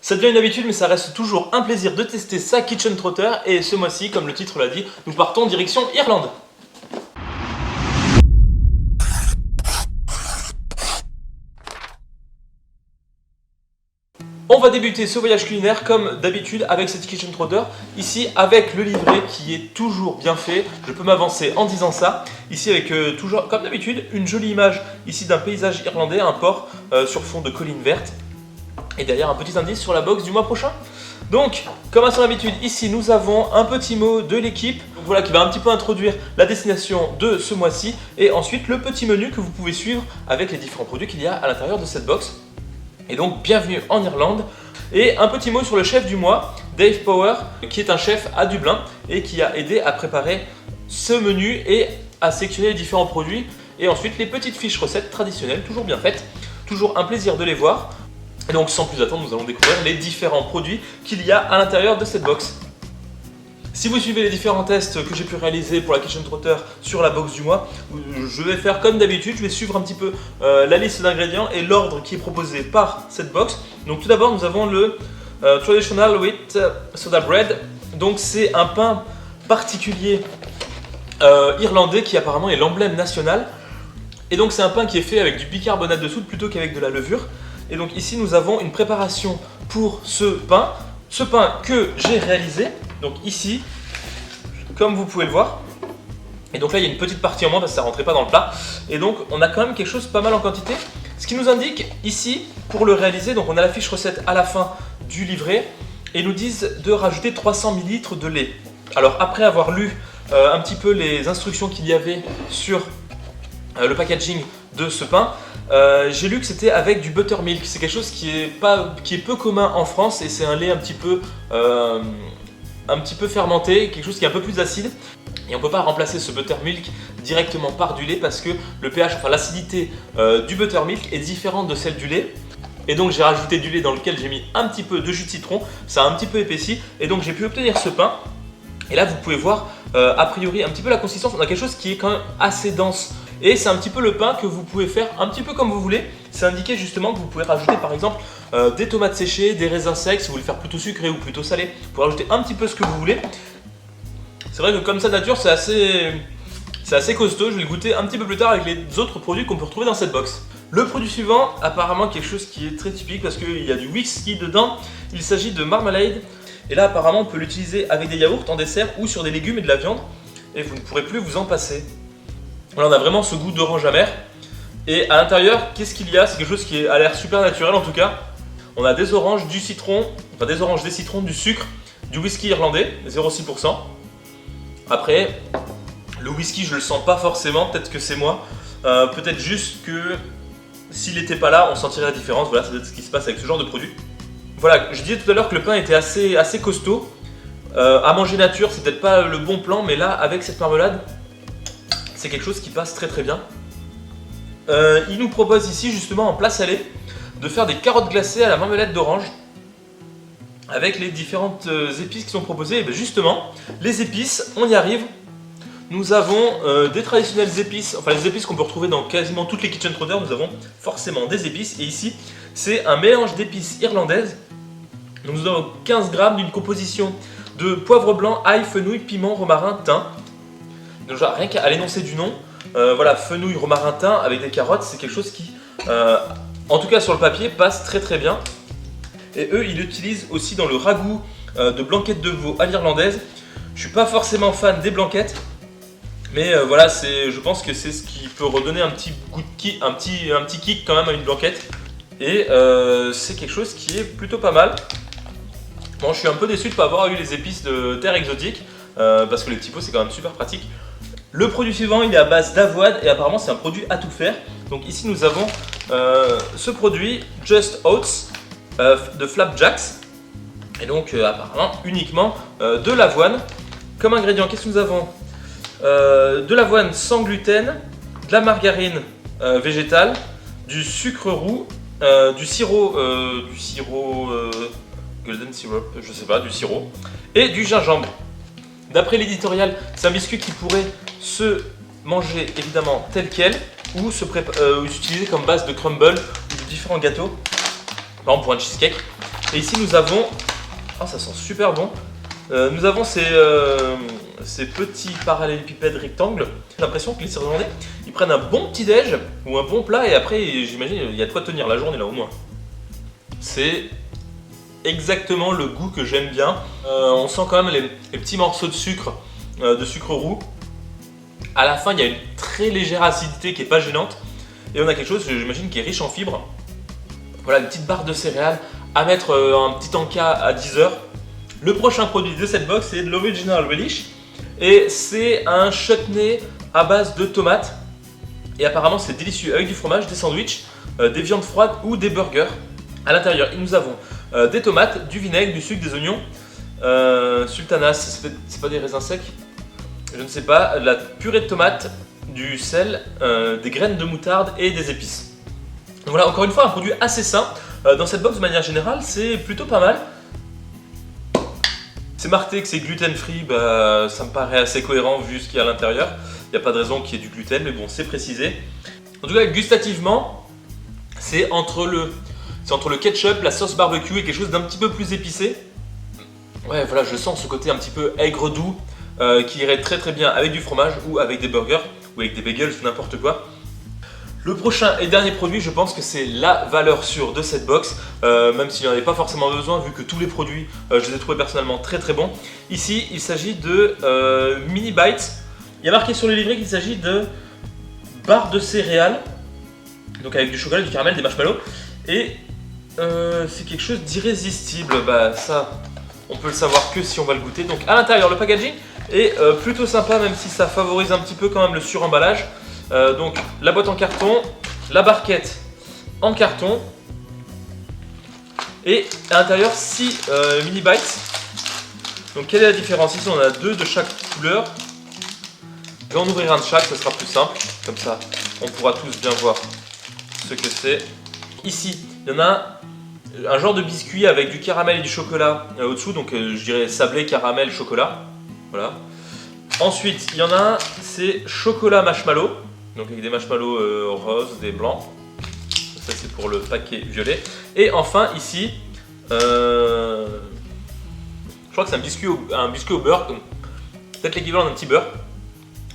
Ça devient une habitude, mais ça reste toujours un plaisir de tester sa Kitchen Trotter. Et ce mois-ci, comme le titre l'a dit, nous partons direction Irlande. On va débuter ce voyage culinaire comme d'habitude avec cette Kitchen Trotter, ici avec le livret qui est toujours bien fait, je peux m'avancer en disant ça, ici avec toujours comme d'habitude une jolie image ici d'un paysage irlandais, un port sur fond de collines vertes et derrière un petit indice sur la box du mois prochain. Donc comme à son habitude ici nous avons un petit mot de l'équipe voilà, qui va un petit peu introduire la destination de ce mois-ci et ensuite le petit menu que vous pouvez suivre avec les différents produits qu'il y a à l'intérieur de cette box. Et donc bienvenue en Irlande. Et un petit mot sur le chef du mois, Dave Power, qui est un chef à Dublin et qui a aidé à préparer ce menu et à sélectionner les différents produits. Et ensuite les petites fiches recettes traditionnelles, toujours bien faites, toujours un plaisir de les voir. Et donc sans plus attendre, nous allons découvrir les différents produits qu'il y a à l'intérieur de cette box. Si vous suivez les différents tests que j'ai pu réaliser pour la Kitchen Trotter sur la box du mois, je vais faire comme d'habitude, je vais suivre un petit peu la liste d'ingrédients et l'ordre qui est proposé par cette box. Donc tout d'abord nous avons le Traditional Wheat Soda Bread. Donc c'est un pain particulier irlandais qui apparemment est l'emblème national. Et donc c'est un pain qui est fait avec du bicarbonate de soude plutôt qu'avec de la levure. Et donc ici nous avons une préparation pour ce pain que j'ai réalisé. Donc ici, comme vous pouvez le voir, et donc là il y a une petite partie en moins parce que ça ne rentrait pas dans le plat. Et donc on a quand même quelque chose pas mal en quantité. Ce qui nous indique ici, pour le réaliser, donc on a la fiche recette à la fin du livret et ils nous disent de rajouter 300 ml de lait. Alors après avoir lu un petit peu les instructions qu'il y avait sur le packaging de ce pain, j'ai lu que c'était avec du buttermilk. C'est quelque chose qui est peu commun en France et c'est un lait un petit peu fermenté, quelque chose qui est un peu plus acide. Et on ne peut pas remplacer ce buttermilk directement par du lait parce que le pH, enfin l'acidité du buttermilk est différente de celle du lait. Et donc j'ai rajouté du lait dans lequel j'ai mis un petit peu de jus de citron, ça a un petit peu épaissi et donc j'ai pu obtenir ce pain. Et là vous pouvez voir a priori un petit peu la consistance, on a quelque chose qui est quand même assez dense. Et c'est un petit peu le pain que vous pouvez faire un petit peu comme vous voulez. C'est indiqué justement que vous pouvez rajouter par exemple des tomates séchées, des raisins secs, si vous voulez faire plutôt sucré ou plutôt salé. Vous pouvez rajouter un petit peu ce que vous voulez. C'est vrai que comme ça nature c'est assez costaud, je vais le goûter un petit peu plus tard avec les autres produits qu'on peut retrouver dans cette box. Le produit suivant, apparemment quelque chose qui est très typique parce qu'il y a du whisky dedans. Il s'agit de marmalade. Et là apparemment on peut l'utiliser avec des yaourts en dessert ou sur des légumes et de la viande. Et vous ne pourrez plus vous en passer. Là on a vraiment ce goût d'orange amer. Et à l'intérieur, qu'est-ce qu'il y a? C'est quelque chose qui a l'air super naturel en tout cas. On a des oranges, du citron, enfin des oranges, des citrons, du sucre, du whisky irlandais, 0,6%. Après, le whisky je le sens pas forcément, peut-être que c'est moi. Peut-être juste que s'il n'était pas là, on sentirait la différence. Voilà, c'est peut-être ce qui se passe avec ce genre de produit. Voilà, je disais tout à l'heure que le pain était assez costaud. À manger nature, c'est peut-être pas le bon plan, mais là, avec cette marmelade, c'est quelque chose qui passe très très bien. Il nous propose ici, justement, en plat salé, de faire des carottes glacées à la marmelade d'orange avec les différentes épices qui sont proposées. Et bien justement, les épices, on y arrive. Nous avons des traditionnelles épices, enfin les épices qu'on peut retrouver dans quasiment toutes les Kitchen Trotter. Nous avons forcément des épices. Et ici, c'est un mélange d'épices irlandaises. Donc nous avons 15 grammes d'une composition de poivre blanc, ail, fenouil, piment, romarin, thym. Donc genre, rien qu'à l'énoncé du nom, voilà, fenouil, romarin, thym avec des carottes, c'est quelque chose qui, en tout cas sur le papier, passe très très bien. Et eux, ils l'utilisent aussi dans le ragoût de blanquettes de veau à l'irlandaise. Je suis pas forcément fan des blanquettes, mais voilà, je pense que c'est ce qui peut redonner un petit goût de kick, un petit kick quand même à une blanquette. Et c'est quelque chose qui est plutôt pas mal. Bon, je suis un peu déçu de ne pas avoir eu les épices de terre exotique, parce que les petits pots c'est quand même super pratique. Le produit suivant, il est à base d'avoine et apparemment c'est un produit à tout faire. Donc ici nous avons ce produit Just Oats de Flapjacks. Et donc apparemment uniquement de l'avoine. Comme ingrédient, qu'est-ce que nous avons? De l'avoine sans gluten, de la margarine végétale, du sucre roux, du sirop golden syrup, je sais pas, du sirop, et du gingembre. D'après l'éditorial, c'est un biscuit qui pourrait se manger évidemment tel quel ou s'utiliser comme base de crumble ou de différents gâteaux, par exemple pour un cheesecake. Et ici nous avons, oh ça sent super bon, nous avons ces petits parallélépipèdes rectangles. J'ai l'impression que les Irlandais, ils prennent un bon petit déj ou un bon plat et après j'imagine il y a de quoi tenir la journée là au moins. C'est exactement le goût que j'aime bien. On sent quand même les petits morceaux de sucre roux. À la fin il y a une très légère acidité qui est pas gênante. Et on a quelque chose, j'imagine, qui est riche en fibres. Voilà, une petite barre de céréales à mettre un petit encas à 10 heures. Le prochain produit de cette box, c'est de l'Original Relish. Et c'est un chutney à base de tomates. Et apparemment, c'est délicieux avec du fromage, des sandwichs, des viandes froides ou des burgers. À l'intérieur, nous avons des tomates, du vinaigre, du sucre, des oignons, sultanas, c'est pas des raisins secs, je ne sais pas, la purée de tomates, du sel, des graines de moutarde et des épices. Donc voilà, encore une fois, un produit assez sain. Dans cette box, de manière générale, c'est plutôt pas mal. C'est marqué que c'est gluten free, bah, ça me paraît assez cohérent vu ce qu'il y a à l'intérieur. Il n'y a pas de raison qu'il y ait du gluten, mais bon, c'est précisé. En tout cas, gustativement, c'est entre le ketchup, la sauce barbecue et quelque chose d'un petit peu plus épicé. Ouais, voilà, je sens ce côté un petit peu aigre doux qui irait très très bien avec du fromage ou avec des burgers ou avec des bagels ou n'importe quoi. Le prochain et dernier produit, je pense que c'est la valeur sûre de cette box, même s'il n'y en avait pas forcément besoin vu que tous les produits, je les ai trouvés personnellement très très bons. Ici, il s'agit de Mini Bites. Il y a marqué sur le livret qu'il s'agit de barres de céréales, donc avec du chocolat, du caramel, des marshmallows, et c'est quelque chose d'irrésistible. Bah ça, on peut le savoir que si on va le goûter. Donc à l'intérieur, le packaging est plutôt sympa, même si ça favorise un petit peu quand même le suremballage. Donc la boîte en carton, la barquette en carton et à l'intérieur 6 mini bites. Donc quelle est la différence? Ici on a 2 de chaque couleur. Je vais en ouvrir un de chaque, ça sera plus simple. Comme ça on pourra tous bien voir ce que c'est. Ici il y en a un genre de biscuit avec du caramel et du chocolat au-dessous. Donc je dirais sablé, caramel, chocolat. Voilà. Ensuite il y en a un, c'est chocolat marshmallow. Donc avec des marshmallows roses, des blancs. Ça c'est pour le paquet violet. Et enfin ici, je crois que c'est un biscuit au beurre. Peut-être l'équivalent d'un petit beurre.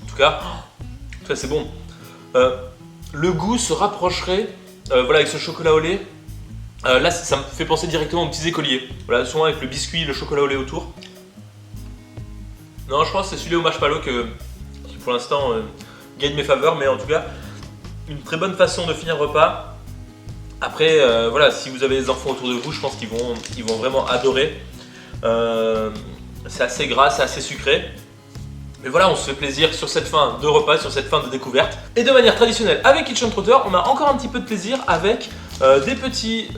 En tout cas c'est bon. Le goût se rapprocherait, voilà, avec ce chocolat au lait. Là ça me fait penser directement aux petits écoliers. Voilà, souvent avec le biscuit, le chocolat au lait autour. Non, je pense que c'est celui au marshmallow qui pour l'instant gagne mes faveurs, mais en tout cas une très bonne façon de finir le repas. Après voilà, si vous avez des enfants autour de vous, je pense qu'ils vont vraiment adorer. C'est assez gras, c'est assez sucré. Mais voilà, on se fait plaisir sur cette fin de repas, sur cette fin de découverte. Et de manière traditionnelle, avec Kitchen Trotter, on a encore un petit peu de plaisir avec des petits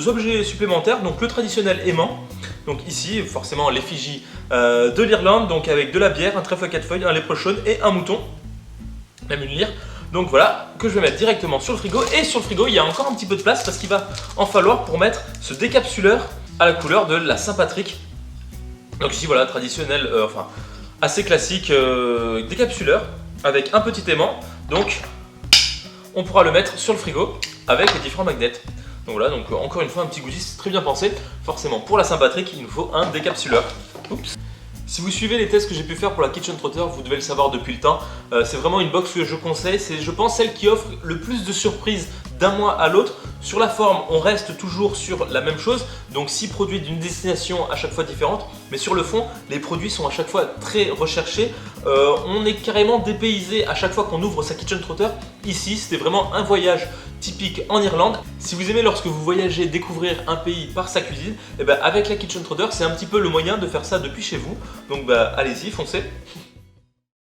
objets supplémentaires. Donc le traditionnel aimant. Donc ici, forcément, l'effigie de l'Irlande, donc avec de la bière, un trèfle à 4 feuilles, un leprechaun et un mouton. Même une lyre. Donc voilà, que je vais mettre directement sur le frigo. Et sur le frigo, il y a encore un petit peu de place parce qu'il va en falloir pour mettre ce décapsuleur à la couleur de la Saint-Patrick. Donc ici, voilà, traditionnel, enfin assez classique décapsuleur avec un petit aimant. Donc on pourra le mettre sur le frigo avec les différents magnets. Donc voilà, donc encore une fois, un petit goodies très bien pensé. Forcément, pour la Saint-Patrick, il nous faut un décapsuleur. Oups. Si vous suivez les tests que j'ai pu faire pour la Kitchen Trotter, vous devez le savoir depuis le temps. C'est vraiment une box que je conseille. C'est, je pense, celle qui offre le plus de surprises d'un mois à l'autre. Sur la forme, on reste toujours sur la même chose. Donc 6 produits d'une destination à chaque fois différente. Mais sur le fond, les produits sont à chaque fois très recherchés. On est carrément dépaysé à chaque fois qu'on ouvre sa Kitchen Trotter. Ici, c'était vraiment un voyage typique en Irlande. Si vous aimez lorsque vous voyagez découvrir un pays par sa cuisine, et ben avec la Kitchen Trotter, c'est un petit peu le moyen de faire ça depuis chez vous. Donc bah allez-y, foncez.